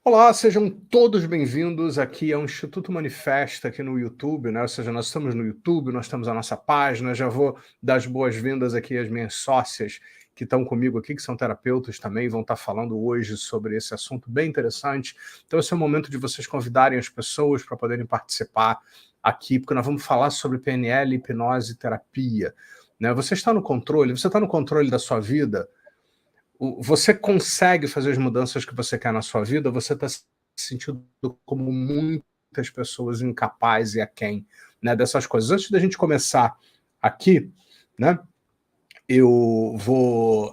Olá, sejam todos bem-vindos aqui ao Instituto Manifesta, aqui no YouTube, né? Ou seja, nós estamos no YouTube, nós temos a nossa página. Já vou dar as boas-vindas aqui às minhas sócias que estão comigo aqui, que são terapeutas também, vão estar falando hoje sobre esse assunto bem interessante. Então, esse é o momento de vocês convidarem as pessoas para poderem participar aqui, porque nós vamos falar sobre PNL, hipnose e terapia. Né? Você está no controle? Você está no controle da sua vida? Você consegue fazer as mudanças que você quer na sua vida? Ou você está se sentindo como muitas pessoas incapazes e aquém, né, dessas coisas? Antes da gente começar aqui, né, eu vou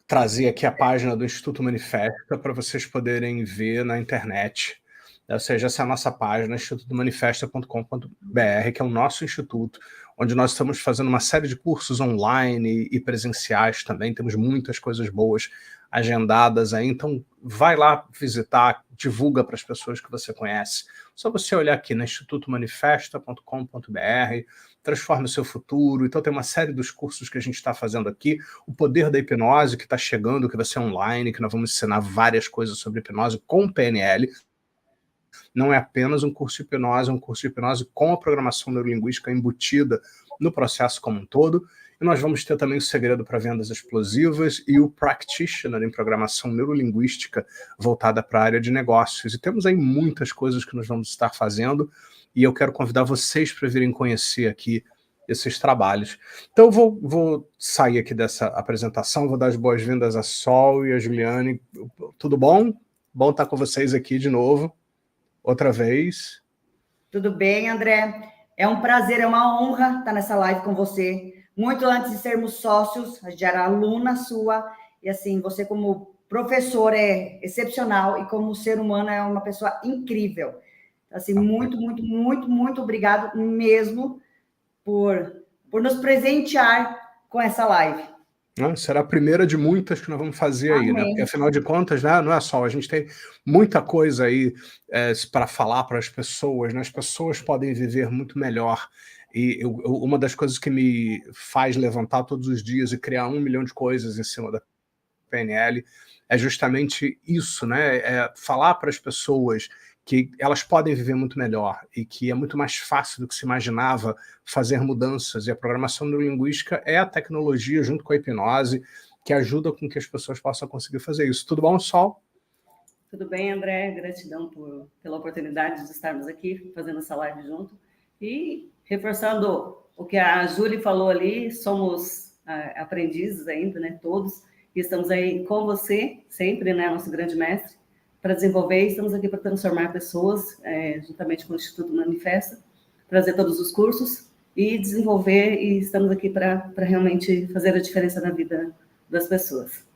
trazer aqui a página do Instituto Manifesta para vocês poderem ver na internet. Ou seja, essa é a nossa página, institutomanifesta.com.br, que é o nosso instituto, onde nós estamos fazendo uma série de cursos online e presenciais também. Temos muitas coisas boas agendadas aí, então vai lá visitar, divulga para as pessoas que você conhece. Só você olhar aqui no institutomanifesta.com.br, transforme o seu futuro. Então tem uma série dos cursos que a gente está fazendo aqui, o poder da hipnose que está chegando, que vai ser online, que nós vamos ensinar várias coisas sobre hipnose com PNL. Não é apenas um curso de hipnose, é um curso de hipnose com a programação neurolinguística embutida no processo como um todo. E nós vamos ter também o segredo para vendas explosivas e o practitioner em programação neurolinguística voltada para a área de negócios. E temos aí muitas coisas que nós vamos estar fazendo e eu quero convidar vocês para virem conhecer aqui esses trabalhos. Então eu vou sair aqui dessa apresentação, vou dar as boas-vindas a Sol e a Juliane. Tudo bom? Bom estar com vocês aqui de novo. Outra vez. Tudo bem, André? É um prazer, é uma honra estar nessa live com você. Muito antes de sermos sócios, a gente era aluna sua, e assim, você como professor é excepcional, e como ser humano é uma pessoa incrível. Assim, muito obrigado mesmo por nos presentear com essa live. Será a primeira de muitas que nós vamos fazer aí, né? Amém. Porque, afinal de contas, né, não é só, a gente tem muita coisa aí para falar para as pessoas, né? As pessoas podem viver muito melhor. E uma das coisas que me faz levantar todos os dias e criar 1 milhão de coisas em cima da PNL é justamente isso, né? É falar para as pessoas que elas podem viver muito melhor e que é muito mais fácil do que se imaginava fazer mudanças. E a programação neurolinguística é a tecnologia, junto com a hipnose, que ajuda com que as pessoas possam conseguir fazer isso. Tudo bom, Sol? Tudo bem, André? Gratidão pela oportunidade de estarmos aqui fazendo essa live junto. E reforçando o que a Júlia falou ali, somos aprendizes ainda, né? Todos. E estamos aí com você, sempre, né? Nosso grande mestre, para desenvolver. Estamos aqui para transformar pessoas, juntamente com o Instituto Manifesta, trazer todos os cursos e desenvolver. E estamos aqui para realmente fazer a diferença na vida das pessoas.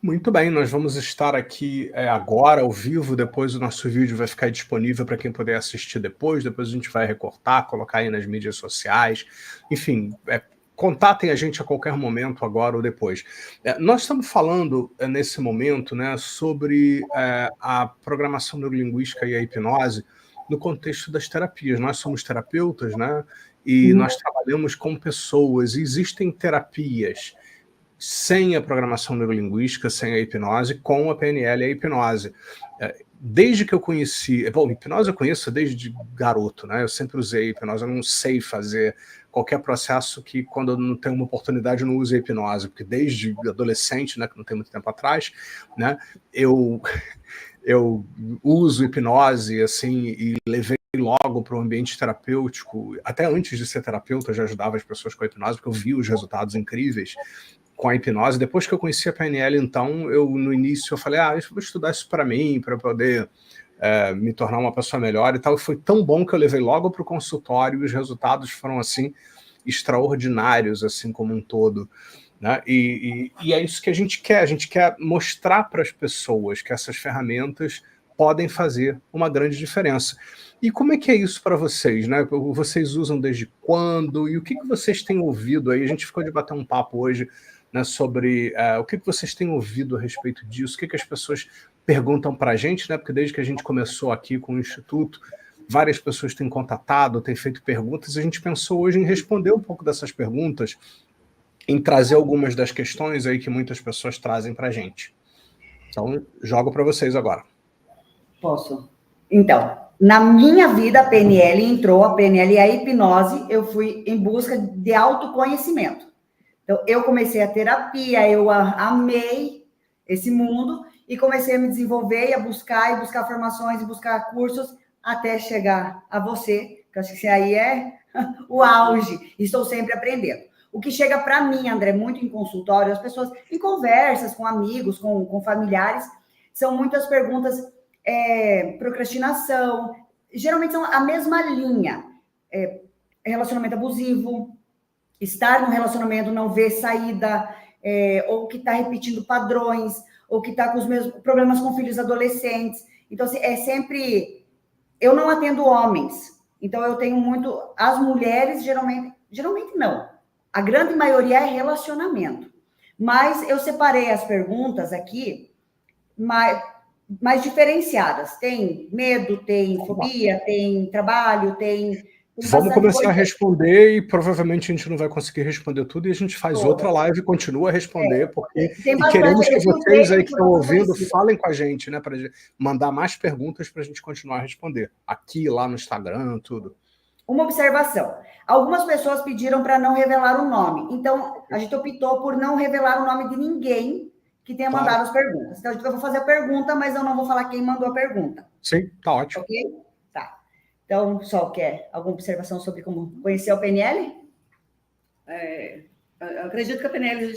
Muito bem, nós vamos estar aqui agora, ao vivo, depois o nosso vídeo vai ficar disponível para quem puder assistir depois a gente vai recortar, colocar aí nas mídias sociais, enfim, contatem a gente a qualquer momento, agora ou depois. Nós estamos falando nesse momento, né, sobre a programação neurolinguística e a hipnose no contexto das terapias. Nós somos terapeutas, né, e nós trabalhamos com pessoas, e existem terapias sem a programação neurolinguística, sem a hipnose, com a PNL e a hipnose. Desde que eu conheci... Bom, hipnose eu conheço desde garoto, né? Eu sempre usei hipnose, eu não sei fazer qualquer processo que, quando eu não tenho uma oportunidade, eu não uso a hipnose, porque desde adolescente, né, que não tem muito tempo atrás, né, eu uso hipnose, assim, e levei logo para o ambiente terapêutico. Até antes de ser terapeuta, eu já ajudava as pessoas com a hipnose, porque eu vi os resultados incríveis com a hipnose. Depois que eu conheci a PNL, então, no início eu falei, eu vou estudar isso para mim, para poder me tornar uma pessoa melhor e tal. E foi tão bom que eu levei logo para o consultório e os resultados foram, assim, extraordinários, assim, como um todo. Né? E é isso que a gente quer mostrar para as pessoas que essas ferramentas podem fazer uma grande diferença. E como é que é isso para vocês? Né? Vocês usam desde quando? E o que vocês têm ouvido aí? A gente ficou de bater um papo hoje, né, sobre o que vocês têm ouvido a respeito disso, o que as pessoas perguntam para a gente, né? Porque desde que a gente começou aqui com o Instituto, várias pessoas têm contatado, têm feito perguntas, e a gente pensou hoje em responder um pouco dessas perguntas, em trazer algumas das questões aí que muitas pessoas trazem para a gente. Então, jogo para vocês agora. Posso? Então, na minha vida, a PNL entrou, a PNL e a hipnose, eu fui em busca de autoconhecimento. Então, eu comecei a terapia, eu amei esse mundo e comecei a me desenvolver e buscar formações, e buscar cursos, até chegar a você, que eu acho que aí é o auge. Estou sempre aprendendo. O que chega para mim, André, muito em consultório, as pessoas, em conversas com amigos, com familiares, são muitas perguntas, procrastinação, geralmente são a mesma linha. Relacionamento abusivo, estar no relacionamento, não ver saída, ou que está repetindo padrões, ou que está com os mesmos problemas com filhos adolescentes. Então, assim, é sempre... Eu não atendo homens, então eu tenho muito... As mulheres, geralmente não. A grande maioria é relacionamento. Mas eu separei as perguntas aqui mais diferenciadas. Tem medo, tem fobia, tem trabalho, tem Vamos começar a responder e provavelmente a gente não vai conseguir responder tudo e a gente faz outra live e continua a responder, porque queremos que vocês aí que estão ouvindo falem com a gente, né, para mandar mais perguntas para a gente continuar a responder. Aqui, lá no Instagram, tudo. Uma observação. Algumas pessoas pediram para não revelar o nome. Então, a gente optou por não revelar o nome de ninguém que tenha mandado as perguntas. Então, eu vou fazer a pergunta, mas eu não vou falar quem mandou a pergunta. Sim, tá ótimo. Ok? Tá. Então, o Sol quer alguma observação sobre como conhecer o PNL? Eu acredito que a PNL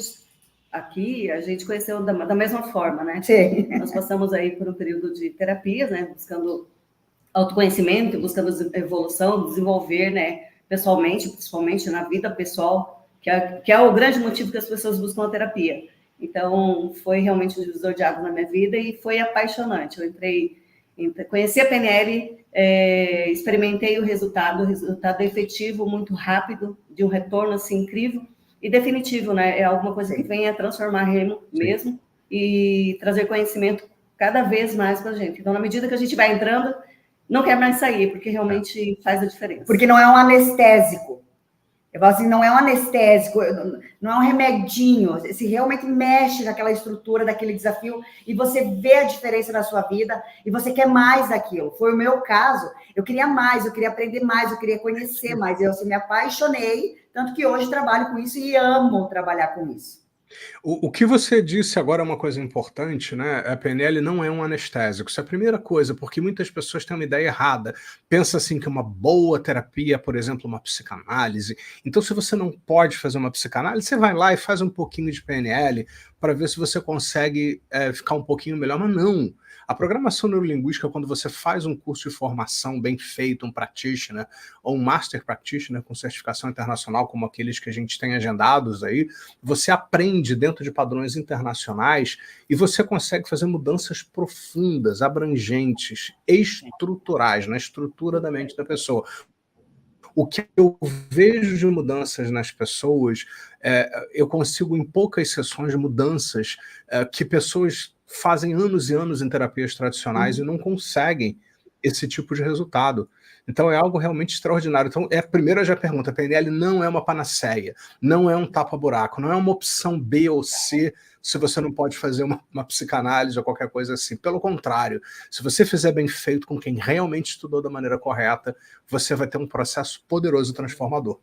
aqui a gente conheceu da mesma forma, né? Sim. Nós passamos aí por um período de terapias, né? Buscando autoconhecimento, buscando evolução, desenvolver, né? Pessoalmente, principalmente na vida pessoal, que é o grande motivo que as pessoas buscam a terapia. Então, foi realmente um divisor de água na minha vida e foi apaixonante. Eu conheci a PNL, experimentei o resultado é efetivo, muito rápido, de um retorno assim incrível e definitivo, né? É alguma coisa que vem a transformar mesmo e trazer conhecimento cada vez mais para a gente. Então, na medida que a gente vai entrando, não quer mais sair, porque realmente faz a diferença. Porque não é um anestésico. Eu falo assim, não é um anestésico, não é um remedinho. Se realmente mexe naquela estrutura daquele desafio e você vê a diferença na sua vida e você quer mais daquilo. Foi o meu caso. Eu queria mais, eu queria aprender mais, eu queria conhecer mais. Eu me apaixonei, tanto que hoje trabalho com isso e amo trabalhar com isso. O que você disse agora é uma coisa importante, né? A PNL não é um anestésico. Isso é a primeira coisa, porque muitas pessoas têm uma ideia errada. Pensa assim que uma boa terapia, por exemplo, uma psicanálise. Então, se você não pode fazer uma psicanálise, você vai lá e faz um pouquinho de PNL para ver se você consegue ficar um pouquinho melhor. Mas não. A programação neurolinguística, quando você faz um curso de formação bem feito, um practitioner, ou um master practitioner com certificação internacional, como aqueles que a gente tem agendados aí, você aprende dentro de padrões internacionais e você consegue fazer mudanças profundas, abrangentes, estruturais, na estrutura da mente da pessoa. O que eu vejo de mudanças nas pessoas, eu consigo, em poucas sessões, mudanças que pessoas fazem anos e anos em terapias tradicionais e não conseguem esse tipo de resultado. Então é algo realmente extraordinário. Então, primeiro já pergunta, a PNL não é uma panaceia, não é um tapa-buraco, não é uma opção B ou C se você não pode fazer uma psicanálise ou qualquer coisa assim. Pelo contrário, se você fizer bem feito com quem realmente estudou da maneira correta, você vai ter um processo poderoso e transformador.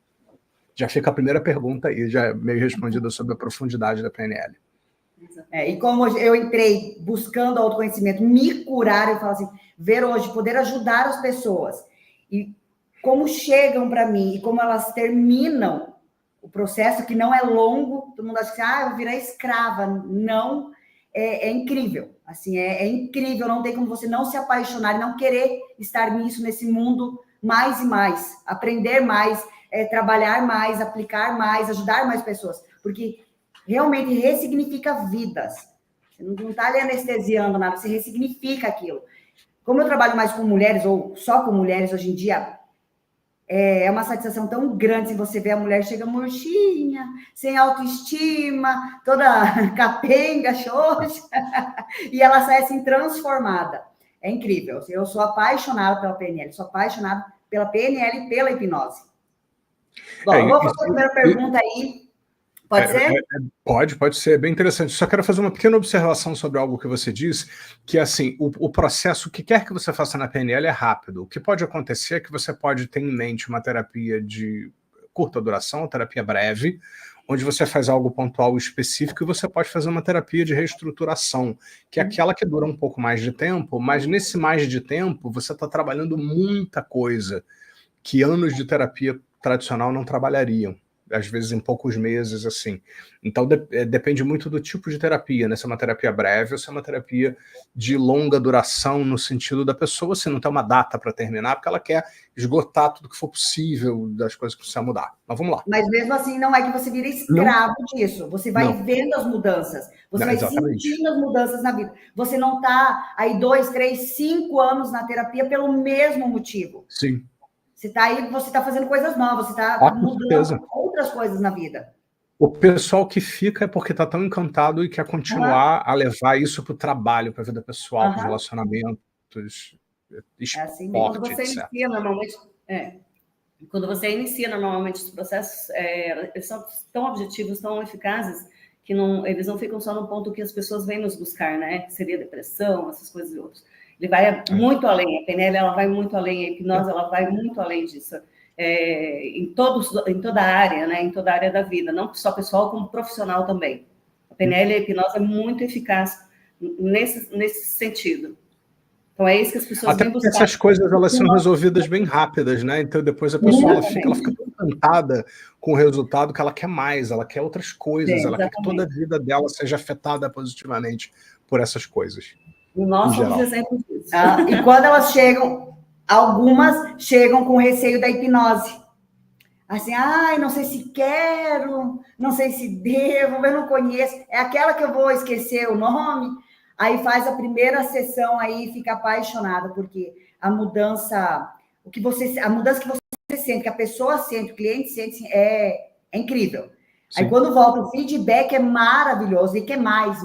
Já fica a primeira pergunta aí, já meio respondida sobre a profundidade da PNL. E como eu entrei buscando autoconhecimento, me curar, eu falo assim, ver hoje, poder ajudar as pessoas. E como chegam para mim e como elas terminam o processo, que não é longo, todo mundo acha que eu vou virar escrava. Não, é incrível. Assim, é incrível, não tem como você não se apaixonar e não querer estar nesse mundo mais e mais, aprender mais, trabalhar mais, aplicar mais, ajudar mais pessoas. Porque realmente ressignifica vidas. Você não está ali anestesiando nada, você ressignifica aquilo. Como eu trabalho mais com mulheres, ou só com mulheres hoje em dia, é uma satisfação tão grande se você vê a mulher chega murchinha, sem autoestima, toda capenga, xoxa, e ela sai assim transformada. É incrível. Eu sou apaixonada pela PNL, sou apaixonada pela PNL e pela hipnose. Bom, vou fazer a primeira pergunta aí Pode ser? Pode ser, bem interessante. Só quero fazer uma pequena observação sobre algo que você disse, que assim, o processo, o que quer que você faça na PNL é rápido. O que pode acontecer é que você pode ter em mente uma terapia de curta duração, uma terapia breve, onde você faz algo pontual e específico, e você pode fazer uma terapia de reestruturação, que é aquela que dura um pouco mais de tempo, mas nesse mais de tempo você está trabalhando muita coisa que anos de terapia tradicional não trabalhariam, às vezes em poucos meses, assim. Então, depende muito do tipo de terapia, né? Se é uma terapia breve ou se é uma terapia de longa duração, no sentido da pessoa, se não tem uma data para terminar, porque ela quer esgotar tudo que for possível das coisas que precisa mudar. Mas vamos lá. Mas mesmo assim, não é que você vira escravo disso. Você vai vendo as mudanças. Você vai sentindo as mudanças na vida. Você não está aí 2, 3, 5 anos na terapia pelo mesmo motivo. Sim. Você está aí, você está fazendo coisas novas, você está mudando outras coisas na vida. O pessoal que fica é porque está tão encantado e quer continuar a levar isso para o trabalho, para a vida pessoal, para os relacionamentos, esporte, assim, quando você inicia, normalmente... Quando você inicia normalmente os processos, eles são tão objetivos, tão eficazes, que eles não ficam só no ponto que as pessoas vêm nos buscar, né? Que seria depressão, essas coisas e outras. Ele vai muito além, a PNL ela vai muito além, a hipnose ela vai muito além disso, em toda a área, né? Em toda a área da vida, não só pessoal, como profissional também. A PNL e a hipnose é muito eficaz nesse sentido. Então é isso que as pessoas vêm buscar. Essas coisas elas são resolvidas bem rápidas, né? Então depois a pessoa ela fica tão encantada com o resultado que ela quer mais, ela quer outras coisas, ela quer que toda a vida dela seja afetada positivamente por essas coisas. Nós somos exemplos disso. E quando elas chegam, algumas chegam com receio da hipnose. Assim, não sei se quero, não sei se devo, eu não conheço. É aquela que eu vou esquecer o nome. Aí faz a primeira sessão aí e fica apaixonada, porque a mudança que você sente, que a pessoa sente, o cliente sente, é incrível. Sim. Aí quando volta o feedback é maravilhoso, e quer mais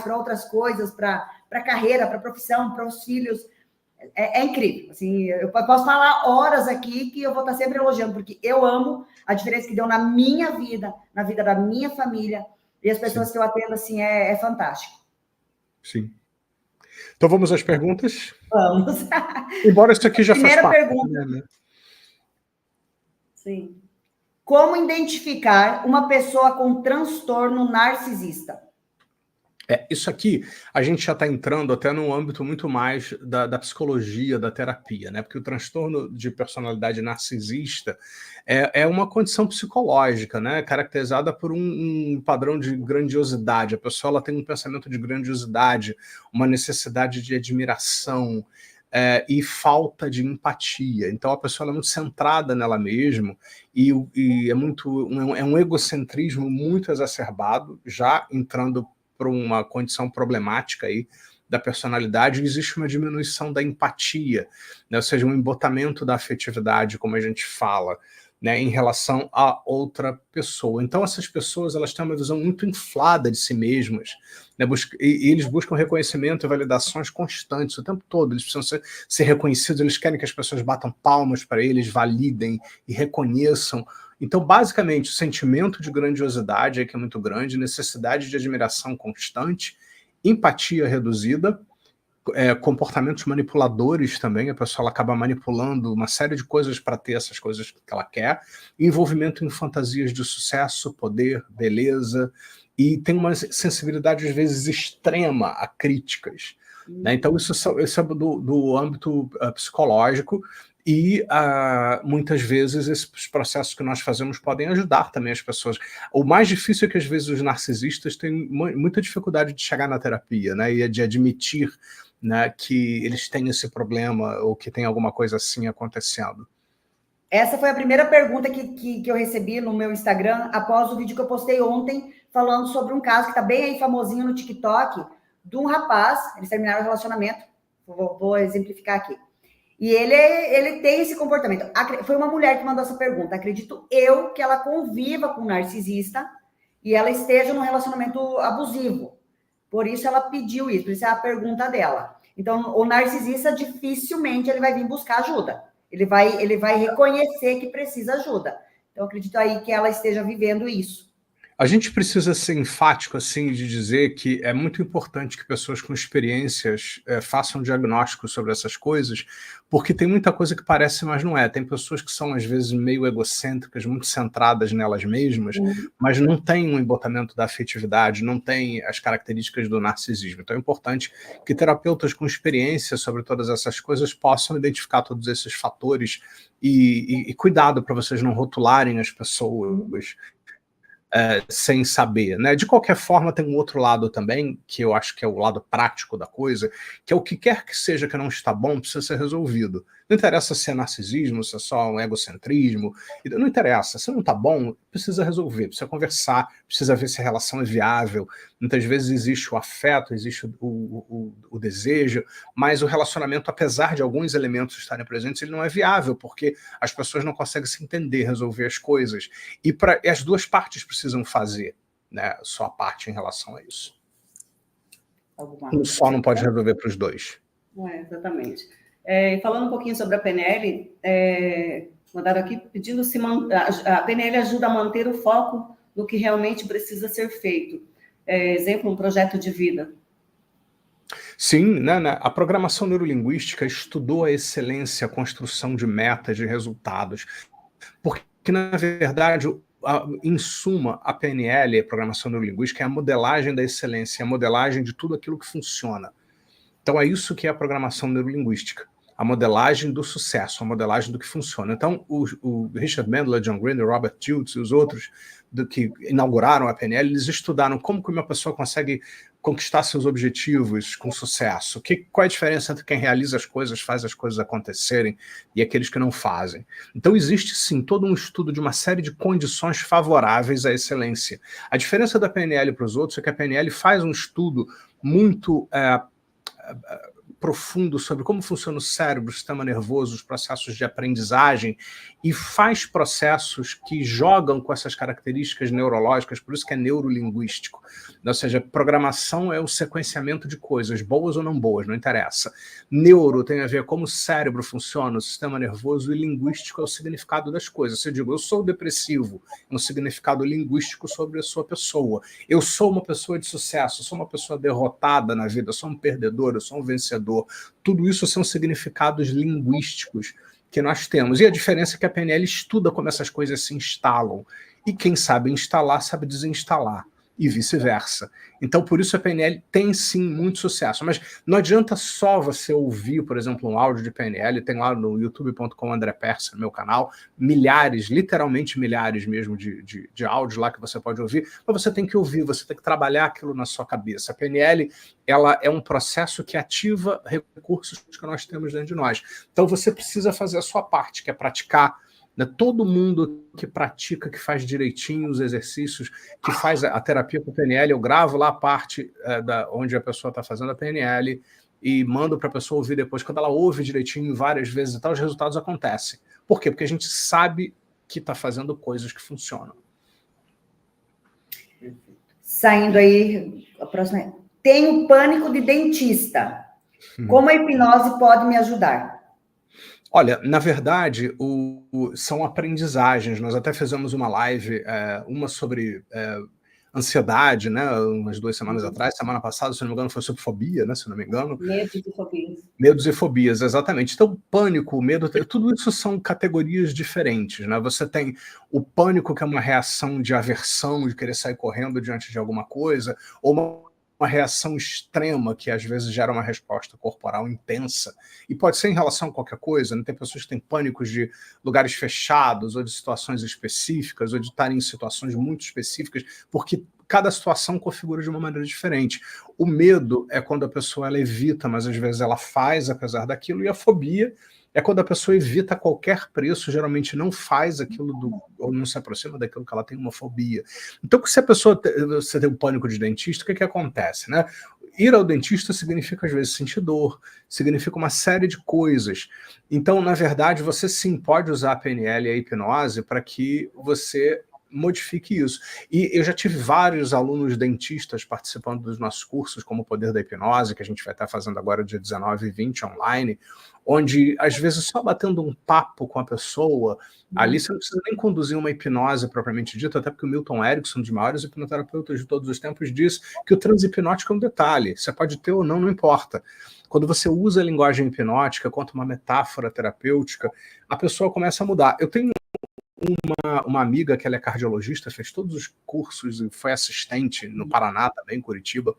para outras coisas, para a carreira, para a profissão, para os filhos. É incrível. Assim, eu posso falar horas aqui que eu vou estar sempre elogiando, porque eu amo a diferença que deu na minha vida, na vida da minha família, e as pessoas que eu atendo, assim, é fantástico. Sim. Então vamos às perguntas? Vamos. Embora isso aqui já Primeira faz parte, pergunta. Né? Sim. Como identificar uma pessoa com transtorno narcisista? Isso aqui, a gente já está entrando até num âmbito muito mais da psicologia, da terapia, né? Porque o transtorno de personalidade narcisista é uma condição psicológica, né? Caracterizada por um padrão de grandiosidade. A pessoa ela tem um pensamento de grandiosidade, uma necessidade de admiração e falta de empatia. Então a pessoa é muito centrada nela mesma e é um egocentrismo muito exacerbado, já entrando para uma condição problemática aí da personalidade, existe uma diminuição da empatia, né? Ou seja, um embotamento da afetividade, como a gente fala, né, em relação a outra pessoa. Então essas pessoas elas têm uma visão muito inflada de si mesmas, né? E eles buscam reconhecimento e validações constantes o tempo todo, eles precisam ser reconhecidos, eles querem que as pessoas batam palmas para eles, validem e reconheçam. Então, basicamente, o sentimento de grandiosidade é que é muito grande, necessidade de admiração constante, empatia reduzida, comportamentos manipuladores também, a pessoa ela acaba manipulando uma série de coisas para ter essas coisas que ela quer, envolvimento em fantasias de sucesso, poder, beleza, e tem uma sensibilidade, às vezes, extrema a críticas. Né? Então, isso é do âmbito psicológico, e muitas vezes esses processos que nós fazemos podem ajudar também as pessoas. O mais difícil é que às vezes os narcisistas têm muita dificuldade de chegar na terapia, né, e de admitir, né, que eles têm esse problema ou que tem alguma coisa assim acontecendo. Essa foi a primeira pergunta que eu recebi no meu Instagram após o vídeo que eu postei ontem falando sobre um caso que está bem aí famosinho no TikTok, de um rapaz, eles terminaram o relacionamento, vou exemplificar aqui. E ele tem esse comportamento. Foi uma mulher que mandou essa pergunta. Acredito eu que ela conviva com um narcisista e ela esteja num relacionamento abusivo. Por isso ela pediu isso, por isso é a pergunta dela. Então, o narcisista dificilmente ele vai vir buscar ajuda. Ele vai reconhecer que precisa ajuda. Então, acredito aí que ela esteja vivendo isso. A gente precisa ser enfático, assim, de dizer que é muito importante que pessoas com experiências façam diagnósticos sobre essas coisas, porque tem muita coisa que parece, mas não é. Tem pessoas que são, às vezes, meio egocêntricas, muito centradas nelas mesmas, mas não tem um embotamento da afetividade, não tem as características do narcisismo. Então é importante que terapeutas com experiência sobre todas essas coisas possam identificar todos esses fatores e cuidado para vocês não rotularem as pessoas sem saber, né? De qualquer forma, tem um outro lado também, que eu acho que é o lado prático da coisa, que é o que quer que seja que não está bom, precisa ser resolvido. Não interessa se é narcisismo, se é só um egocentrismo, não interessa. Se não está bom, precisa resolver, precisa conversar, precisa ver se a relação é viável. Muitas vezes existe o afeto, existe o desejo, mas o relacionamento, apesar de alguns elementos estarem presentes, ele não é viável, porque as pessoas não conseguem se entender, resolver as coisas. E as duas partes precisam fazer, né, sua parte em relação a isso. Um só não pode resolver para os dois. Exatamente. Falando um pouquinho sobre a PNL, mandaram aqui pedindo se a PNL ajuda a manter o foco no que realmente precisa ser feito. Exemplo, um projeto de vida. Sim, né, a programação neurolinguística estudou a excelência, a construção de metas, de resultados, porque, na verdade, em suma, a PNL, a programação neurolinguística, é a modelagem da excelência, a modelagem de tudo aquilo que funciona. Então é isso que é a programação neurolinguística, a modelagem do sucesso, a modelagem do que funciona. Então o Richard Bandler, John Grinder, Robert Schultz e os outros que inauguraram a PNL, eles estudaram como que uma pessoa consegue conquistar seus objetivos com sucesso, qual é a diferença entre quem realiza as coisas, faz as coisas acontecerem, e aqueles que não fazem. Então existe sim todo um estudo de uma série de condições favoráveis à excelência. A diferença da PNL para os outros é que a PNL faz um estudo muito profundo sobre como funciona o cérebro, o sistema nervoso, os processos de aprendizagem, e faz processos que jogam com essas características neurológicas, por isso que é neurolinguístico. Ou seja, programação é o sequenciamento de coisas, boas ou não boas, não interessa. Neuro tem a ver como o cérebro funciona, o sistema nervoso, e linguístico é o significado das coisas. Se eu digo, eu sou depressivo, é um significado linguístico sobre a sua pessoa. Eu sou uma pessoa de sucesso, eu sou uma pessoa derrotada na vida, eu sou um perdedor, eu sou um vencedor. Tudo isso são significados linguísticos que nós temos. E a diferença é que a PNL estuda como essas coisas se instalam. E quem sabe instalar, sabe desinstalar. E vice-versa. Então, por isso a PNL tem, sim, muito sucesso. Mas não adianta só você ouvir, por exemplo, um áudio de PNL, tem lá no youtube.com André Persa, no meu canal, milhares, literalmente milhares mesmo de áudios lá que você pode ouvir, mas você tem que ouvir, você tem que trabalhar aquilo na sua cabeça. A PNL, ela é um processo que ativa recursos que nós temos dentro de nós. Então, você precisa fazer a sua parte, que é praticar. Todo mundo que pratica, que faz direitinho os exercícios, que faz a terapia com PNL, eu gravo lá a parte onde a pessoa está fazendo a PNL e mando para a pessoa ouvir depois. Quando ela ouve direitinho várias vezes e tal, os resultados acontecem. Por quê? Porque a gente sabe que está fazendo coisas que funcionam. Saindo aí, a próxima. Tenho pânico de dentista. Como a hipnose pode me ajudar? Olha, na verdade, são aprendizagens. Nós até fizemos uma live, uma sobre ansiedade, né? Umas 2 semanas atrás. Semana passada, se não me engano, foi sobre fobia, né? Se não me engano. Medos e fobias. Medos e fobias, exatamente. Então, pânico, medo, tudo isso são categorias diferentes, né? Você tem o pânico, que é uma reação de aversão, de querer sair correndo diante de alguma coisa, ou uma reação extrema que às vezes gera uma resposta corporal intensa, e pode ser em relação a qualquer coisa, né? Tem pessoas que têm pânicos de lugares fechados, ou de situações específicas, ou de estarem em situações muito específicas, porque cada situação configura de uma maneira diferente. O medo é quando a pessoa ela evita, mas às vezes ela faz apesar daquilo, e a fobia é quando a pessoa evita a qualquer preço, geralmente não faz aquilo ou não se aproxima daquilo que ela tem uma fobia. Então, se a pessoa você tem um pânico de dentista, o que acontece, né? Ir ao dentista significa, às vezes, sentir dor, significa uma série de coisas. Então, na verdade, você sim pode usar a PNL e a hipnose para que você modifique isso. E eu já tive vários alunos dentistas participando dos nossos cursos, como o Poder da Hipnose, que a gente vai estar fazendo agora dia 19 e 20 online, onde, às vezes, só batendo um papo com a pessoa, ali você não precisa nem conduzir uma hipnose propriamente dita, até porque o Milton Erickson, um dos maiores hipnoterapeutas de todos os tempos, diz que o transe hipnótico é um detalhe, você pode ter ou não, não importa. Quando você usa a linguagem hipnótica quanto uma metáfora terapêutica, a pessoa começa a mudar. Eu tenho uma amiga que ela é cardiologista, fez todos os cursos e foi assistente no Paraná, também em Curitiba.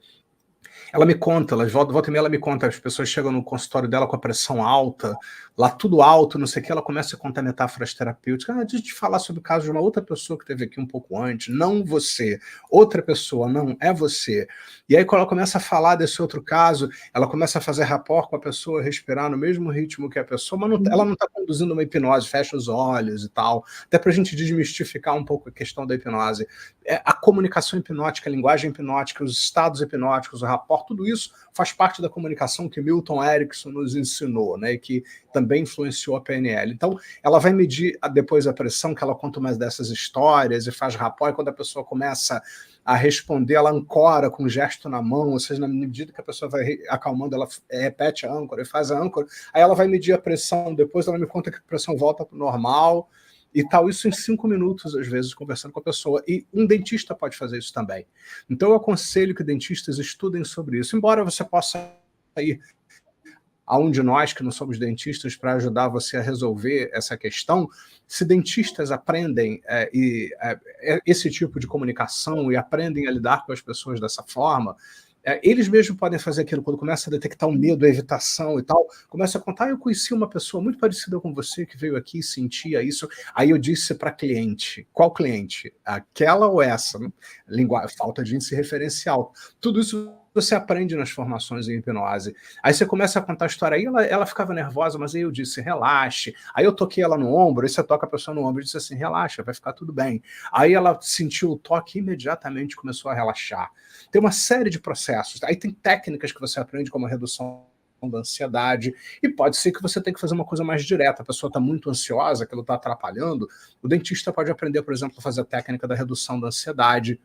Ela me conta, volta e meia ela me conta, as pessoas chegam no consultório dela com a pressão alta, lá tudo alto, não sei o que, ela começa a contar metáforas terapêuticas. Deixa eu te falar sobre o caso de uma outra pessoa que teve aqui um pouco antes, não você, outra pessoa, não, é você. E aí quando ela começa a falar desse outro caso, ela começa a fazer rapport com a pessoa, respirar no mesmo ritmo que a pessoa, mas ela não está conduzindo uma hipnose, fecha os olhos e tal, até para a gente desmistificar um pouco a questão da hipnose. A comunicação hipnótica, a linguagem hipnótica, os estados hipnóticos, o rapport, tudo isso faz parte da comunicação que Milton Erickson nos ensinou, né, e que também influenciou a PNL. Então, ela vai medir depois a pressão, que ela conta mais dessas histórias e faz rapport, e quando a pessoa começa a responder, ela ancora com um gesto na mão, ou seja, na medida que a pessoa vai acalmando, ela repete a âncora e faz a âncora, aí ela vai medir a pressão, depois ela me conta que a pressão volta para o normal, e tal, isso em 5 minutos, às vezes, conversando com a pessoa. E um dentista pode fazer isso também. Então, eu aconselho que dentistas estudem sobre isso. Embora você possa ir a um de nós, que não somos dentistas, para ajudar você a resolver essa questão, se dentistas aprendem esse tipo de comunicação e aprendem a lidar com as pessoas dessa forma, eles mesmos podem fazer aquilo, quando começa a detectar o medo, a evitação e tal, começa a contar, eu conheci uma pessoa muito parecida com você, que veio aqui e sentia isso, aí eu disse para cliente, qual cliente? Aquela ou essa? Falta de índice referencial. Tudo isso você aprende nas formações em hipnose. Aí você começa a contar a história, aí ela ficava nervosa, mas aí eu disse, relaxe. Aí eu toquei ela no ombro, aí você toca a pessoa no ombro e disse assim, relaxa, vai ficar tudo bem. Aí ela sentiu o toque e imediatamente começou a relaxar. Tem uma série de processos. Aí tem técnicas que você aprende, como a redução da ansiedade, e pode ser que você tenha que fazer uma coisa mais direta, a pessoa está muito ansiosa, aquilo está atrapalhando, o dentista pode aprender, por exemplo, a fazer a técnica da redução da ansiedade,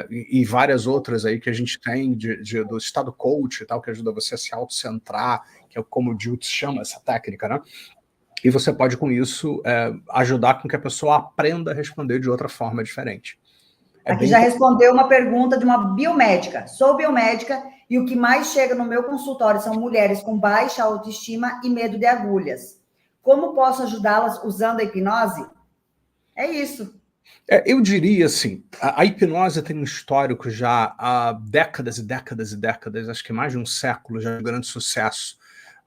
e várias outras aí que a gente tem do estado coach e tal, que ajuda você a se autocentrar, que é como o Jutsu chama essa técnica, né? E você pode, com isso, ajudar com que a pessoa aprenda a responder de outra forma diferente. Aqui já respondeu uma pergunta de uma biomédica. Sou biomédica e o que mais chega no meu consultório são mulheres com baixa autoestima e medo de agulhas. Como posso ajudá-las usando a hipnose? É isso. Eu diria assim, a hipnose tem um histórico já há décadas e décadas e décadas, acho que mais de um século, já de grande sucesso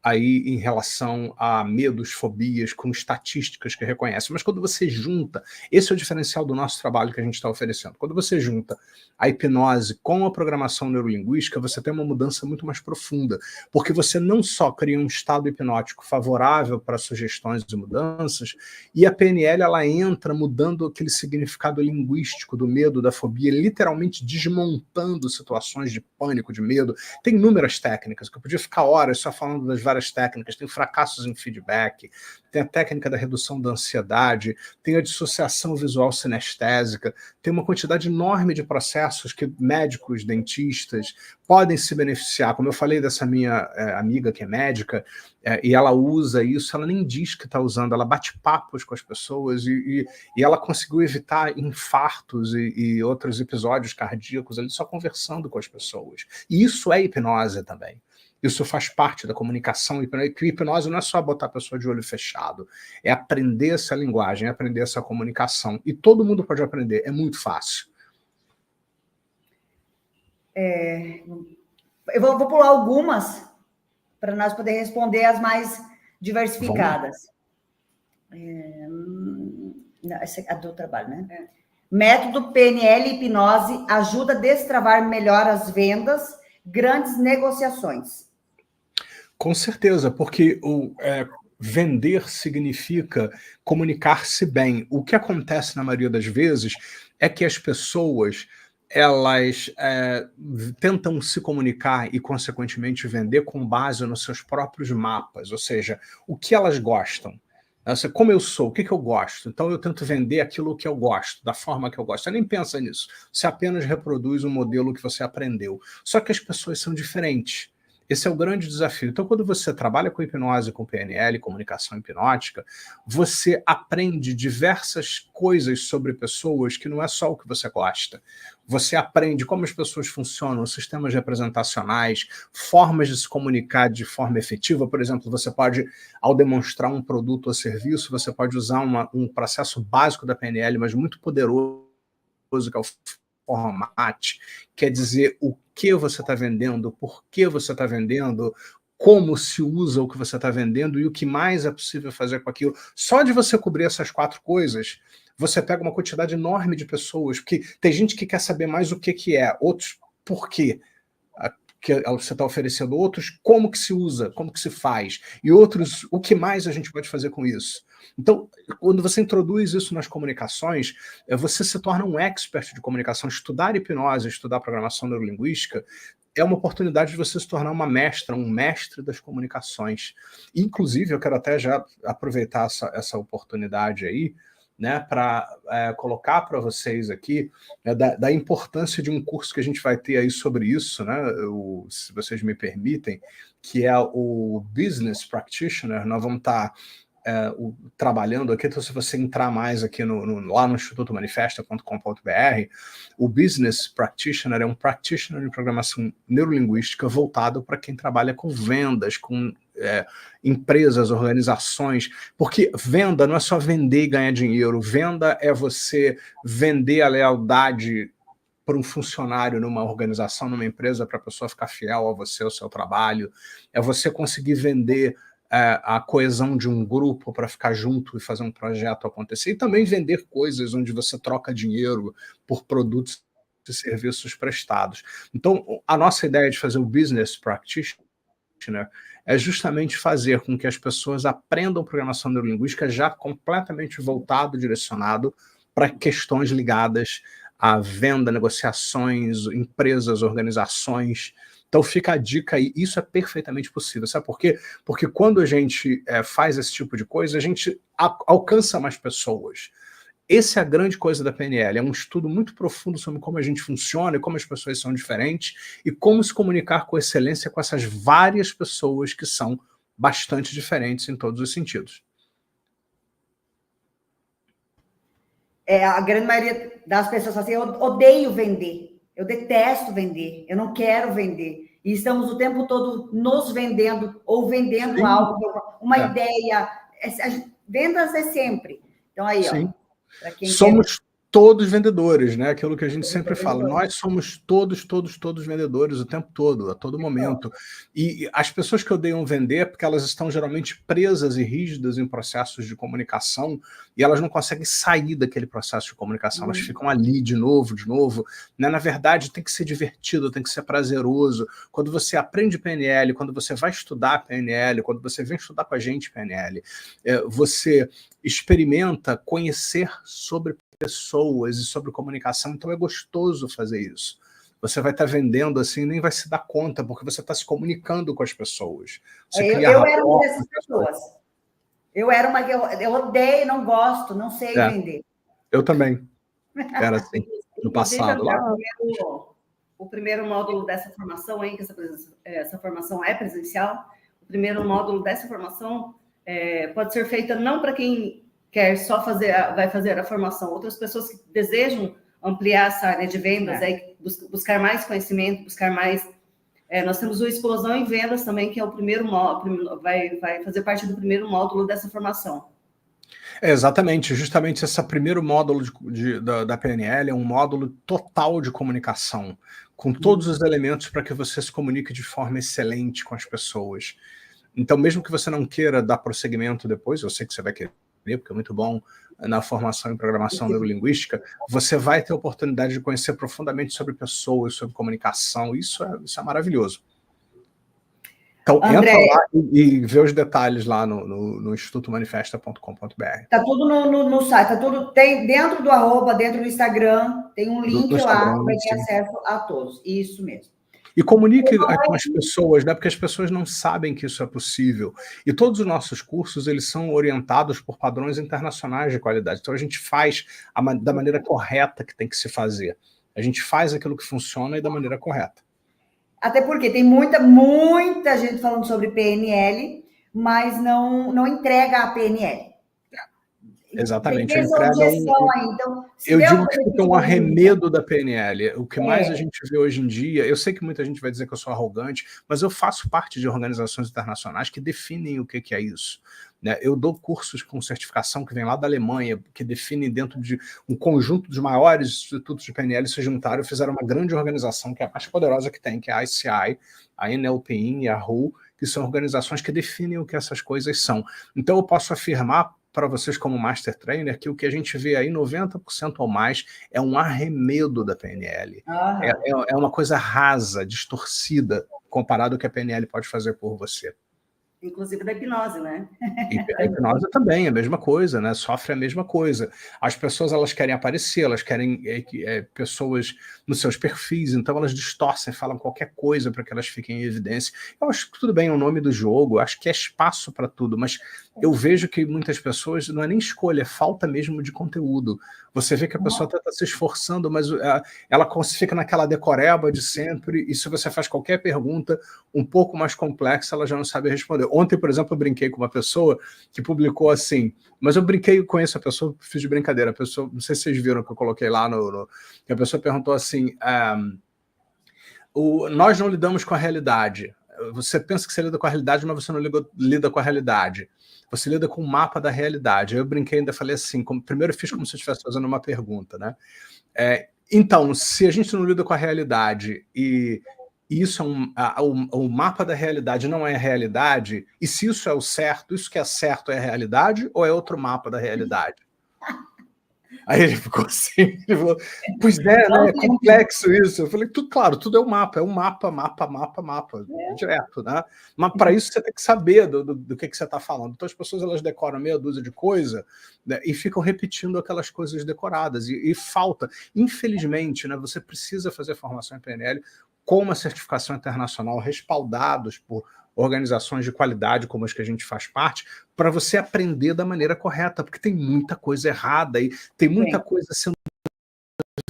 aí em relação a medos, fobias, com estatísticas que reconhecem. Mas quando você junta, esse é o diferencial do nosso trabalho que a gente está oferecendo, quando você junta a hipnose com a programação neurolinguística, você tem uma mudança muito mais profunda, porque você não só cria um estado hipnótico favorável para sugestões e mudanças, e a PNL ela entra mudando aquele significado linguístico do medo, da fobia, literalmente desmontando situações de pânico, de medo. Tem inúmeras técnicas, que eu podia ficar horas só falando das várias técnicas, tem fracassos em feedback, tem a técnica da redução da ansiedade, tem a dissociação visual sinestésica, tem uma quantidade enorme de processos que médicos, dentistas podem se beneficiar. Como eu falei dessa minha amiga que é médica, e ela usa isso, ela nem diz que está usando, ela bate papos com as pessoas e ela conseguiu evitar infartos e outros episódios cardíacos ali só conversando com as pessoas. E isso é hipnose também. Isso faz parte da comunicação. Hipnose não é só botar a pessoa de olho fechado, é aprender essa linguagem, é aprender essa comunicação. E todo mundo pode aprender, é muito fácil. Eu vou pular algumas para nós poder responder as mais diversificadas. Essa é a do trabalho, né? Método PNL hipnose ajuda a destravar melhor as vendas, grandes negociações. Com certeza, porque vender significa comunicar-se bem. O que acontece na maioria das vezes é que as pessoas elas tentam se comunicar e, consequentemente, vender com base nos seus próprios mapas, ou seja, o que elas gostam. Como eu sou, o que eu gosto? Então eu tento vender aquilo que eu gosto, da forma que eu gosto. Você nem pensa nisso. Você apenas reproduz o modelo que você aprendeu. Só que as pessoas são diferentes. Esse é o grande desafio. Então, quando você trabalha com hipnose, com PNL, comunicação hipnótica, você aprende diversas coisas sobre pessoas que não é só o que você gosta. Você aprende como as pessoas funcionam, sistemas representacionais, formas de se comunicar de forma efetiva. Por exemplo, você pode, ao demonstrar um produto ou serviço, você pode usar um processo básico da PNL, mas muito poderoso, que é o format, quer dizer o que você está vendendo, por que você está vendendo, como se usa o que você está vendendo e o que mais é possível fazer com aquilo. Só de você cobrir essas 4 coisas, você pega uma quantidade enorme de pessoas, porque tem gente que quer saber mais o que é, outros por quê que você está oferecendo, outros como que se usa, como que se faz, e outros o que mais a gente pode fazer com isso. Então, quando você introduz isso nas comunicações, você se torna um expert de comunicação. Estudar hipnose, estudar programação neurolinguística, é uma oportunidade de você se tornar uma mestra, um mestre das comunicações. Inclusive, eu quero até já aproveitar essa oportunidade aí, né, para colocar para vocês aqui da importância de um curso que a gente vai ter aí sobre isso, né, se vocês me permitem, que é o Business Practitioner. Nós vamos estar trabalhando aqui. Então, se você entrar mais aqui lá no institutomanifesta.com.br, o Business Practitioner é um practitioner de programação neurolinguística voltado para quem trabalha com vendas, com empresas, organizações, porque venda não é só vender e ganhar dinheiro. Venda é você vender a lealdade para um funcionário numa organização, numa empresa, para a pessoa ficar fiel a você, ao seu trabalho. É você conseguir vender a coesão de um grupo para ficar junto e fazer um projeto acontecer, e também vender coisas onde você troca dinheiro por produtos e serviços prestados. Então, a nossa ideia de fazer o Business Practitioner é justamente fazer com que as pessoas aprendam programação neurolinguística já completamente voltado, direcionado para questões ligadas à venda, negociações, empresas, organizações. Então fica a dica aí, isso é perfeitamente possível. Sabe por quê? Porque quando a gente faz esse tipo de coisa, a gente alcança mais pessoas. Essa é a grande coisa da PNL, é um estudo muito profundo sobre como a gente funciona e como as pessoas são diferentes e como se comunicar com excelência com essas várias pessoas que são bastante diferentes em todos os sentidos. A grande maioria das pessoas fala assim, eu odeio vender. Eu detesto vender, eu não quero vender. E estamos o tempo todo nos vendendo ou vendendo Sim. algo, uma ideia. Vendas é sempre. Então, aí, Sim. ó. Pra quem somos todos vendedores, né? Aquilo que a gente sempre fala. Nós somos todos vendedores o tempo todo, a todo momento. E as pessoas que odeiam vender é porque elas estão geralmente presas e rígidas em processos de comunicação e elas não conseguem sair daquele processo de comunicação. Elas ficam ali de novo. Né? Na verdade, tem que ser divertido, tem que ser prazeroso. Quando você aprende PNL, quando você vai estudar PNL, quando você vem estudar com a gente PNL, você experimenta conhecer sobre pessoas e sobre comunicação, então é gostoso fazer isso. Você vai estar vendendo assim, nem vai se dar conta, porque você está se comunicando com as pessoas. Eu era uma dessas pessoas. Eu era uma que eu odeio, não gosto, não sei vender. Eu também. Era assim, no passado. Lá. O primeiro módulo dessa formação, que essa formação é presencial, o primeiro módulo dessa formação pode ser feita não para quem quer só vai fazer a formação, outras pessoas que desejam ampliar essa área de vendas, buscar mais conhecimento, buscar mais... nós temos o Explosão em Vendas também, que é o primeiro módulo, vai fazer parte do primeiro módulo dessa formação. Exatamente, justamente esse primeiro módulo da PNL é um módulo total de comunicação, com todos os elementos para que você se comunique de forma excelente com as pessoas. Então, mesmo que você não queira dar prosseguimento depois, eu sei que você vai querer, porque é muito bom na formação em programação neurolinguística, você vai ter a oportunidade de conhecer profundamente sobre pessoas, sobre comunicação, isso é maravilhoso. Então, André, entra lá e vê os detalhes lá no institutomanifesta.com.br. Está tudo no site, tem dentro do @, dentro do Instagram, tem um link lá, vai ter acesso a todos, isso mesmo. E comunique com as pessoas, né? Porque as pessoas não sabem que isso é possível. E todos os nossos cursos, eles são orientados por padrões internacionais de qualidade. Então a gente faz da maneira correta que tem que se fazer. A gente faz aquilo que funciona e da maneira correta. Até porque tem muita gente falando sobre PNL, mas não entrega a PNL. Exatamente. Tem essa objeção aí. Então, eu digo que fica um arremedo da PNL. O que mais a gente vê hoje em dia, eu sei que muita gente vai dizer que eu sou arrogante, mas eu faço parte de organizações internacionais que definem o que é isso. Eu dou cursos com certificação que vem lá da Alemanha, que definem dentro de um conjunto dos maiores institutos de PNL se juntaram e fizeram uma grande organização, que é a mais poderosa que tem, que é a ICI, a NLPin e a WHO, que são organizações que definem o que essas coisas são. Então eu posso afirmar para vocês como Master Trainer que o que a gente vê aí, 90% ou mais, é um arremedo da PNL. É uma coisa rasa, distorcida, comparado ao que a PNL pode fazer por você. Inclusive da hipnose, né? E a hipnose também é a mesma coisa, né? Sofre a mesma coisa. As pessoas, elas querem aparecer, elas querem pessoas nos seus perfis, então elas distorcem, falam qualquer coisa para que elas fiquem em evidência. Eu acho que tudo bem, é o nome do jogo, eu acho que é espaço para tudo, mas eu vejo que muitas pessoas, não é nem escolha, é falta mesmo de conteúdo. Você vê que a pessoa está se esforçando, mas ela fica naquela decoreba de sempre, e se você faz qualquer pergunta um pouco mais complexa, ela já não sabe responder. Ontem, por exemplo, eu brinquei com uma pessoa que publicou assim, mas eu brinquei com essa pessoa, fiz de brincadeira, a pessoa, não sei se vocês viram que eu coloquei lá, que a pessoa perguntou assim, nós não lidamos com a realidade. Você pensa que você lida com a realidade, mas você não lida com a realidade. Você lida com o mapa da realidade. Eu brinquei, ainda falei assim, primeiro eu fiz como se eu estivesse fazendo uma pergunta, né? Então, se a gente não lida com a realidade e isso é o mapa da realidade não é a realidade, e se isso é o certo, isso que é certo é a realidade ou é outro mapa da realidade? Aí ele ficou assim, ele falou, pois é, né? É complexo isso. Eu falei, claro, tudo é um mapa, direto, né? Mas para isso você tem que saber do que você está falando. Então as pessoas, elas decoram meia dúzia de coisa, né, e ficam repetindo aquelas coisas decoradas, e falta. Infelizmente, né, você precisa fazer formação em PNL com uma certificação internacional, respaldados por organizações de qualidade como as que a gente faz parte, para você aprender da maneira correta, porque tem muita coisa errada e tem muita coisa sendo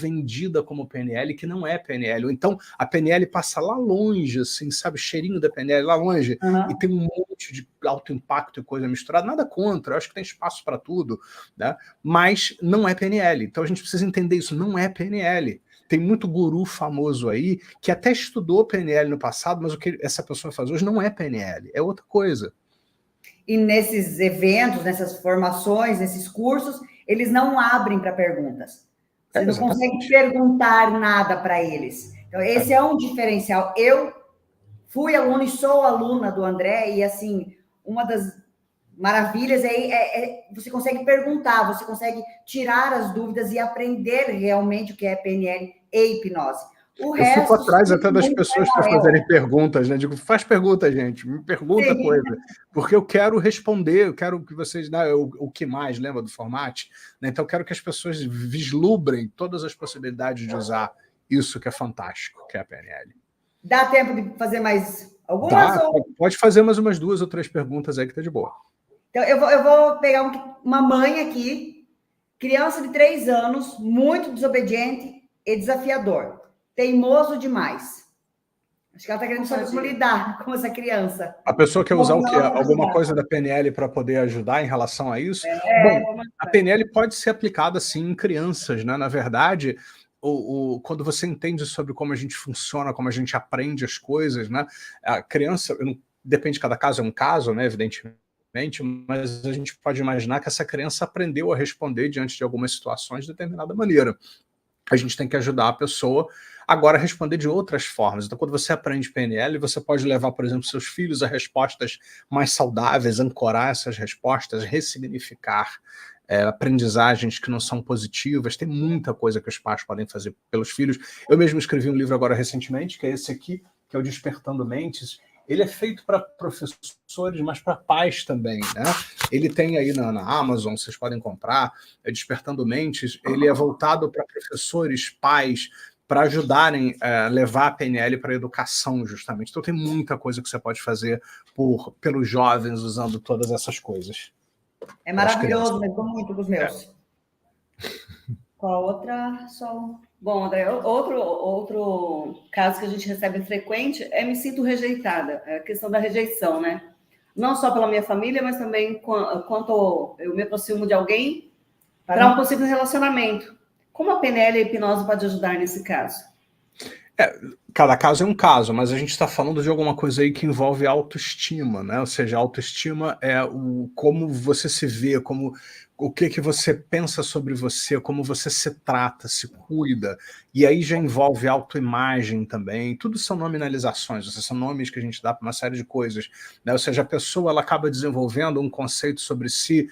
vendida como PNL que não é PNL. Ou então a PNL passa lá longe, assim, sabe, cheirinho da PNL lá longe, e tem um monte de alto impacto e coisa misturada, nada contra, eu acho que tem espaço para tudo, né? Mas não é PNL. Então a gente precisa entender isso, não é PNL. Tem muito guru famoso aí que até estudou PNL no passado, mas o que essa pessoa faz hoje não é PNL, é outra coisa. E nesses eventos, nessas formações, nesses cursos, eles não abrem para perguntas. Você não consegue perguntar nada para eles. Então, esse é um diferencial. Eu fui aluna e sou aluna do André, e assim, uma das maravilhas você consegue perguntar, você consegue tirar as dúvidas e aprender realmente o que é PNL e hipnose. Eu fico atrás até das pessoas para fazerem perguntas, né? Digo, faz pergunta, gente, me pergunta coisa, porque eu quero responder, eu quero que vocês, né, o que mais, lembra do formato? Né? Então eu quero que as pessoas vislumbram todas as possibilidades de usar isso que é fantástico, que é a PNL. Dá tempo de fazer mais algumas? Pode fazer mais umas 2 ou 3 perguntas aí que tá de boa. Então eu vou pegar uma mãe aqui, criança de 3 anos, muito desobediente e desafiador. Teimoso demais. Acho que ela está querendo saber como lidar com essa criança. A pessoa quer usar o quê? Alguma coisa da PNL para poder ajudar em relação a isso? Bom, a PNL pode ser aplicada, sim, em crianças, né? Na verdade, quando você entende sobre como a gente funciona, como a gente aprende as coisas, né? A criança, depende de cada caso, é um caso, né? Evidentemente, mas a gente pode imaginar que essa criança aprendeu a responder diante de algumas situações de determinada maneira. A gente tem que ajudar a pessoa agora a responder de outras formas. Então, quando você aprende PNL, você pode levar, por exemplo, seus filhos a respostas mais saudáveis, ancorar essas respostas, ressignificar aprendizagens que não são positivas. Tem muita coisa que os pais podem fazer pelos filhos. Eu mesmo escrevi um livro agora recentemente, que é esse aqui, que é o Despertando Mentes. Ele é feito para professores, mas para pais também, né? Ele tem aí na Amazon, vocês podem comprar, é Despertando Mentes. Ele é voltado para professores, pais, para ajudarem a levar a PNL para a educação, justamente. Então tem muita coisa que você pode fazer pelos jovens usando todas essas coisas. É maravilhoso, mas vou muito com os meus. Qual outra? Bom, André, outro caso que a gente recebe frequente é me sinto rejeitada, é a questão da rejeição, né? Não só pela minha família, mas também quanto eu me aproximo de alguém para um possível relacionamento. Como a PNL e a hipnose pode ajudar nesse caso? Cada caso é um caso, mas a gente está falando de alguma coisa aí que envolve autoestima, né? Ou seja, autoestima é como você se vê, o que você pensa sobre você, como você se trata, se cuida, e aí já envolve autoimagem também. Tudo são nominalizações, são nomes que a gente dá para uma série de coisas, né? Ou seja, a pessoa ela acaba desenvolvendo um conceito sobre si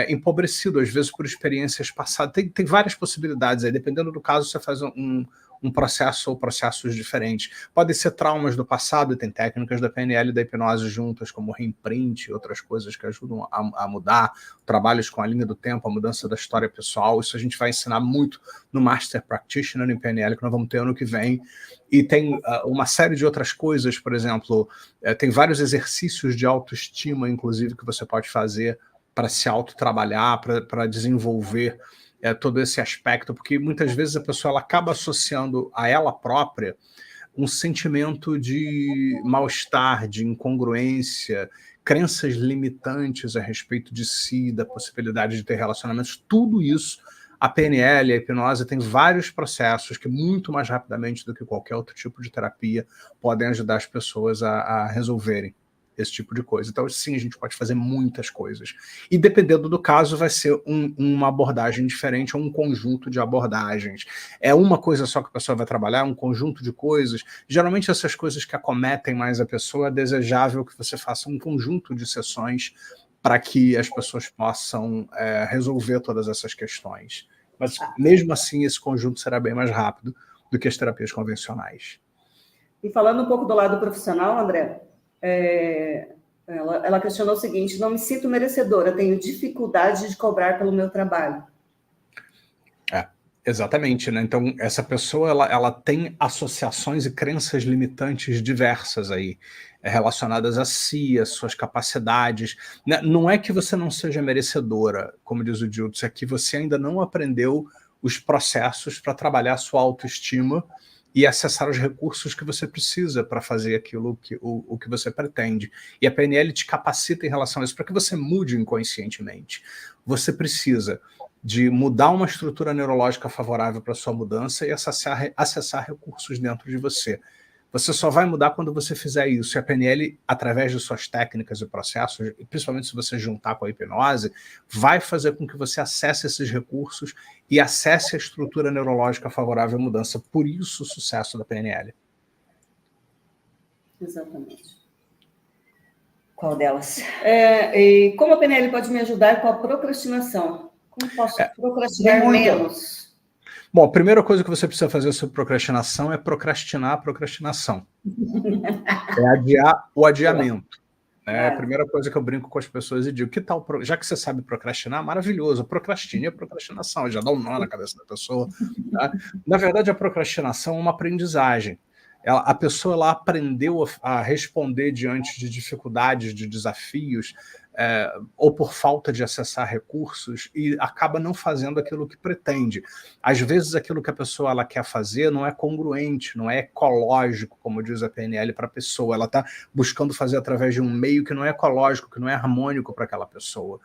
empobrecido, às vezes por experiências passadas. Tem várias possibilidades aí, dependendo do caso, você faz um processo ou processos diferentes. Podem ser traumas do passado, e tem técnicas da PNL e da hipnose juntas, como reimprint e outras coisas que ajudam a mudar, trabalhos com a linha do tempo, a mudança da história pessoal. Isso a gente vai ensinar muito no Master Practitioner em PNL, que nós vamos ter ano que vem. E tem uma série de outras coisas, por exemplo, tem vários exercícios de autoestima, inclusive, que você pode fazer para se autotrabalhar, para desenvolver todo esse aspecto, porque muitas vezes a pessoa ela acaba associando a ela própria um sentimento de mal-estar, de incongruência, crenças limitantes a respeito de si, da possibilidade de ter relacionamentos, tudo isso. A PNL, a hipnose, tem vários processos que muito mais rapidamente do que qualquer outro tipo de terapia podem ajudar as pessoas a resolverem esse tipo de coisa. Então, sim, a gente pode fazer muitas coisas. E dependendo do caso, vai ser uma abordagem diferente ou um conjunto de abordagens. É uma coisa só que a pessoa vai trabalhar, um conjunto de coisas. Geralmente, essas coisas que acometem mais a pessoa, é desejável que você faça um conjunto de sessões para que as pessoas possam resolver todas essas questões. Mas, mesmo assim, esse conjunto será bem mais rápido do que as terapias convencionais. E falando um pouco do lado profissional, André, ela questionou o seguinte: não me sinto merecedora, tenho dificuldade de cobrar pelo meu trabalho. Exatamente, né? Então, essa pessoa ela tem associações e crenças limitantes diversas aí, relacionadas a si, às suas capacidades. Não é que você não seja merecedora, como diz o Jutsu, é que você ainda não aprendeu os processos para trabalhar a sua autoestima e acessar os recursos que você precisa para fazer aquilo o que você pretende. E a PNL te capacita em relação a isso, para que você mude inconscientemente. Você precisa de mudar uma estrutura neurológica favorável para a sua mudança e acessar recursos dentro de você. Você só vai mudar quando você fizer isso. E a PNL, através de suas técnicas e processos, e principalmente se você juntar com a hipnose, vai fazer com que você acesse esses recursos e acesse a estrutura neurológica favorável à mudança. Por isso o sucesso da PNL. Exatamente. Qual delas? E como a PNL pode me ajudar com a procrastinação? Como posso procrastinar menos? Bom, a primeira coisa que você precisa fazer sobre procrastinação é procrastinar a procrastinação. É adiar o adiamento. É a primeira coisa que eu brinco com as pessoas e digo: que tal, já que você sabe procrastinar, maravilhoso, procrastine a procrastinação, já dá um nó na cabeça da pessoa. Tá? Na verdade, a procrastinação é uma aprendizagem. A pessoa ela aprendeu a responder diante de dificuldades, de desafios, ou por falta de acessar recursos, e acaba não fazendo aquilo que pretende. Às vezes aquilo que a pessoa ela quer fazer não é congruente, não é ecológico, como diz a PNL, para a pessoa. Ela está buscando fazer através de um meio que não é ecológico, que não é harmônico para aquela pessoa.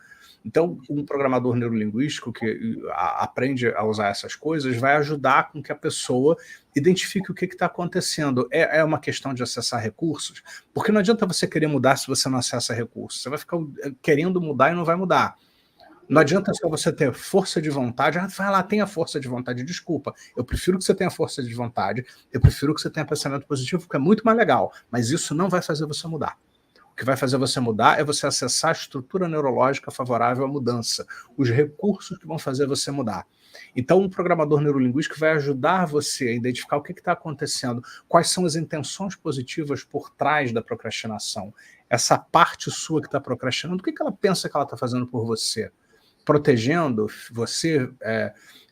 Então, um programador neurolinguístico que aprende a usar essas coisas vai ajudar com que a pessoa identifique o que está acontecendo. É uma questão de acessar recursos, porque não adianta você querer mudar se você não acessa recursos. Você vai ficar querendo mudar e não vai mudar. Não adianta só você ter força de vontade. Vai lá, tenha força de vontade. Desculpa, eu prefiro que você tenha força de vontade, eu prefiro que você tenha pensamento positivo, porque é muito mais legal, mas isso não vai fazer você mudar. O que vai fazer você mudar é você acessar a estrutura neurológica favorável à mudança, os recursos que vão fazer você mudar. Então, um programador neurolinguístico vai ajudar você a identificar o que está acontecendo, quais são as intenções positivas por trás da procrastinação. Essa parte sua que está procrastinando, o que ela pensa que ela está fazendo por você? Protegendo você,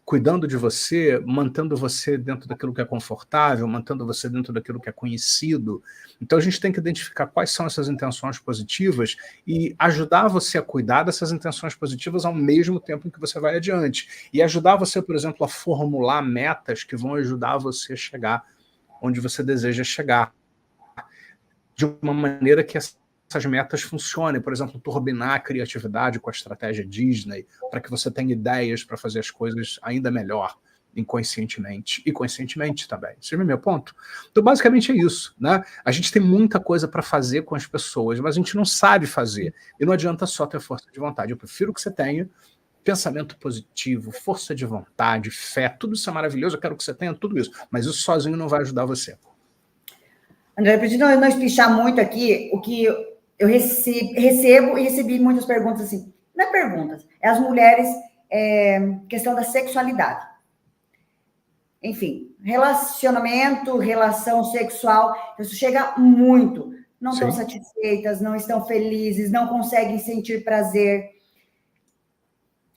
cuidando de você, mantendo você dentro daquilo que é confortável, mantendo você dentro daquilo que é conhecido. Então a gente tem que identificar quais são essas intenções positivas e ajudar você a cuidar dessas intenções positivas ao mesmo tempo em que você vai adiante. E ajudar você, por exemplo, a formular metas que vão ajudar você a chegar onde você deseja chegar, de uma maneira que essas metas funcionem, por exemplo, turbinar a criatividade com a estratégia Disney, para que você tenha ideias para fazer as coisas ainda melhor, inconscientemente e conscientemente também. Você vê meu ponto? Então, basicamente é isso, né? A gente tem muita coisa para fazer com as pessoas, mas a gente não sabe fazer. E não adianta só ter força de vontade. Eu prefiro que você tenha pensamento positivo, força de vontade, fé, tudo isso é maravilhoso, eu quero que você tenha tudo isso, mas isso sozinho não vai ajudar você. André, para não espichar muito aqui, o que eu recebo e recebi muitas perguntas assim, não é perguntas, é as mulheres, questão da sexualidade. Enfim, relacionamento, relação sexual, isso chega muito. Não estão satisfeitas, não estão felizes, não conseguem sentir prazer.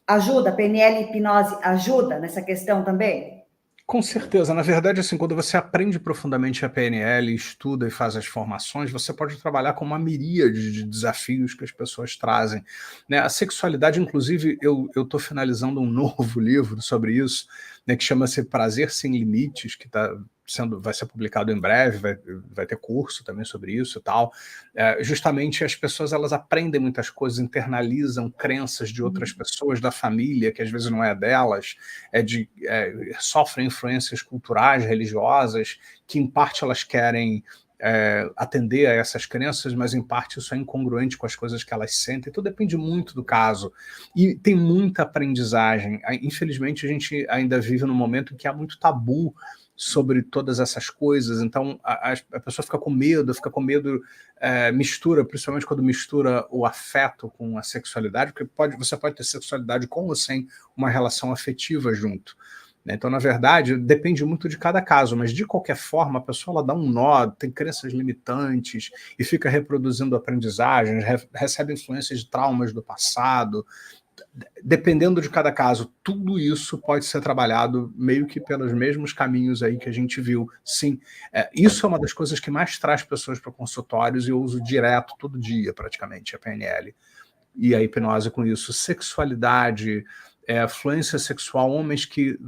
Ajuda? PNL e hipnose ajuda nessa questão também? Com certeza. Na verdade, assim, quando você aprende profundamente a PNL, estuda e faz as formações, você pode trabalhar com uma miríade de desafios que as pessoas trazem, né? A sexualidade, inclusive, eu estou finalizando um novo livro sobre isso, né, que chama-se Prazer Sem Limites, que vai ser publicado em breve, vai ter curso também sobre isso e tal. Justamente as pessoas, elas aprendem muitas coisas, internalizam crenças de outras pessoas da família, que às vezes não é delas, sofrem influências culturais, religiosas, que em parte elas querem atender a essas crenças, mas em parte isso é incongruente com as coisas que elas sentem, tudo depende muito do caso. E tem muita aprendizagem. Infelizmente, a gente ainda vive num momento em que há muito tabu sobre todas essas coisas, então a pessoa fica com medo, mistura, principalmente quando mistura o afeto com a sexualidade, porque você pode ter sexualidade com ou sem uma relação afetiva junto. Então, na verdade, depende muito de cada caso, mas de qualquer forma, a pessoa ela dá um nó, tem crenças limitantes e fica reproduzindo aprendizagens, recebe influências de traumas do passado. Dependendo de cada caso, tudo isso pode ser trabalhado meio que pelos mesmos caminhos aí que a gente viu. Sim, isso é uma das coisas que mais traz pessoas para consultórios e eu uso direto, todo dia, praticamente, a PNL. E a hipnose com isso. Sexualidade, fluência sexual, homens que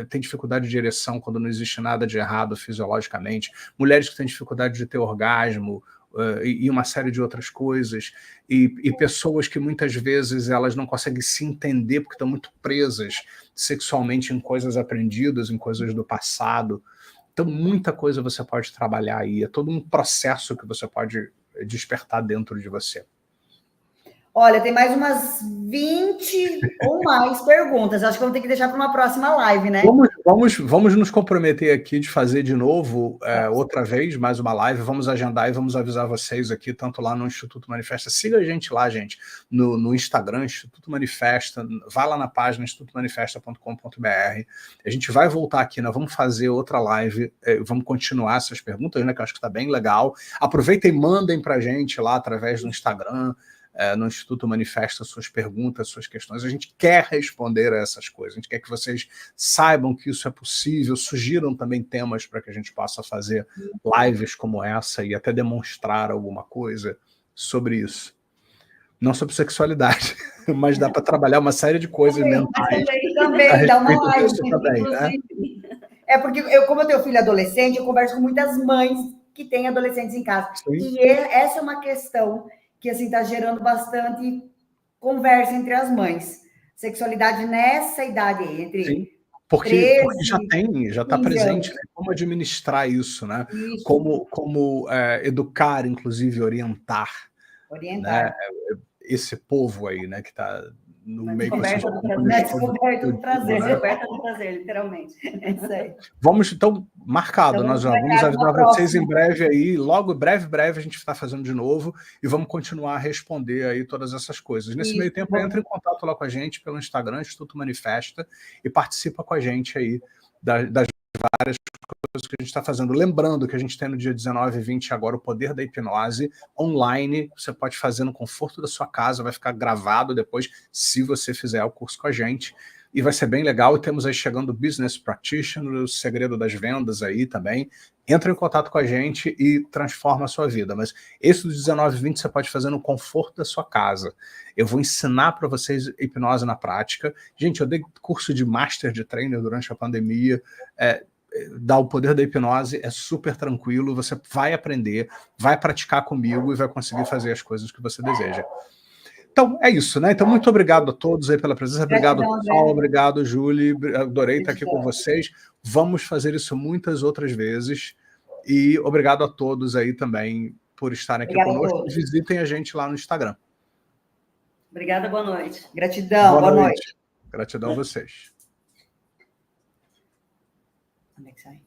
têm dificuldade de ereção quando não existe nada de errado fisiologicamente, mulheres que têm dificuldade de ter orgasmo, e uma série de outras coisas, e pessoas que muitas vezes elas não conseguem se entender porque estão muito presas sexualmente em coisas aprendidas, em coisas do passado. Então, muita coisa você pode trabalhar aí, é todo um processo que você pode despertar dentro de você. Olha, tem mais umas 20 ou mais perguntas. Acho que vamos ter que deixar para uma próxima live, né? Vamos nos comprometer aqui de fazer de novo, outra vez, mais uma live. Vamos agendar e vamos avisar vocês aqui, tanto lá no Instituto Manifesta. Siga a gente lá, gente, no Instagram, Instituto Manifesta. Vai lá na página institutomanifesta.com.br. A gente vai voltar aqui, nós vamos fazer outra live, vamos continuar essas perguntas, né, que eu acho que está bem legal. Aproveitem e mandem para a gente lá através do Instagram, no Instituto Manifesta, suas perguntas, suas questões. A gente quer responder a essas coisas, a gente quer que vocês saibam que isso é possível, sugiram também temas para que a gente possa fazer lives como essa e até demonstrar alguma coisa sobre isso. Não sobre sexualidade, mas dá para trabalhar uma série de coisas mentais. Também dá uma live. Também, né? Porque como eu tenho filho adolescente, eu converso com muitas mães que têm adolescentes em casa. Sim. E essa é uma questão que assim está gerando bastante conversa entre as mães. Sexualidade nessa idade aí, entre Sim, porque já está presente, né? Como administrar isso, né? Isso. Como educar, inclusive orientar. Né? Esse povo aí, né, que está no meio do prazer. Descoberta do prazer, literalmente. É isso aí. Vamos, então, marcado, então, nós vamos avisar vocês em breve aí, logo, breve, a gente está fazendo de novo e vamos continuar a responder aí todas essas coisas. Nesse meio tempo, entra em contato lá com a gente pelo Instagram, Instituto Manifesta, e participa com a gente aí das várias coisas que a gente está fazendo. Lembrando que a gente tem no dia 19 e 20 agora o Poder da Hipnose online, você pode fazer no conforto da sua casa, vai ficar gravado depois, se você fizer o curso com a gente. e vai ser bem legal. E temos aí chegando o Business Practitioner, o segredo das vendas aí também. Entra em contato com a gente e transforma a sua vida. Mas esse do 19-20 você pode fazer no conforto da sua casa. Eu vou ensinar para vocês hipnose na prática. Gente, eu dei curso de Master de Trainer durante a pandemia. Dar o poder da hipnose é super tranquilo. Você vai aprender, vai praticar comigo e vai conseguir fazer as coisas que você deseja. Então, é isso, né? Então, muito obrigado a todos aí pela presença. Obrigado, pessoal. Obrigado, Julie. Adorei estar aqui com vocês. Vamos fazer isso muitas outras vezes. E obrigado a todos aí também por estarem aqui conosco. Visitem a gente lá no Instagram. Obrigada, boa noite. Gratidão, boa noite. Gratidão a vocês. Onde é que sai?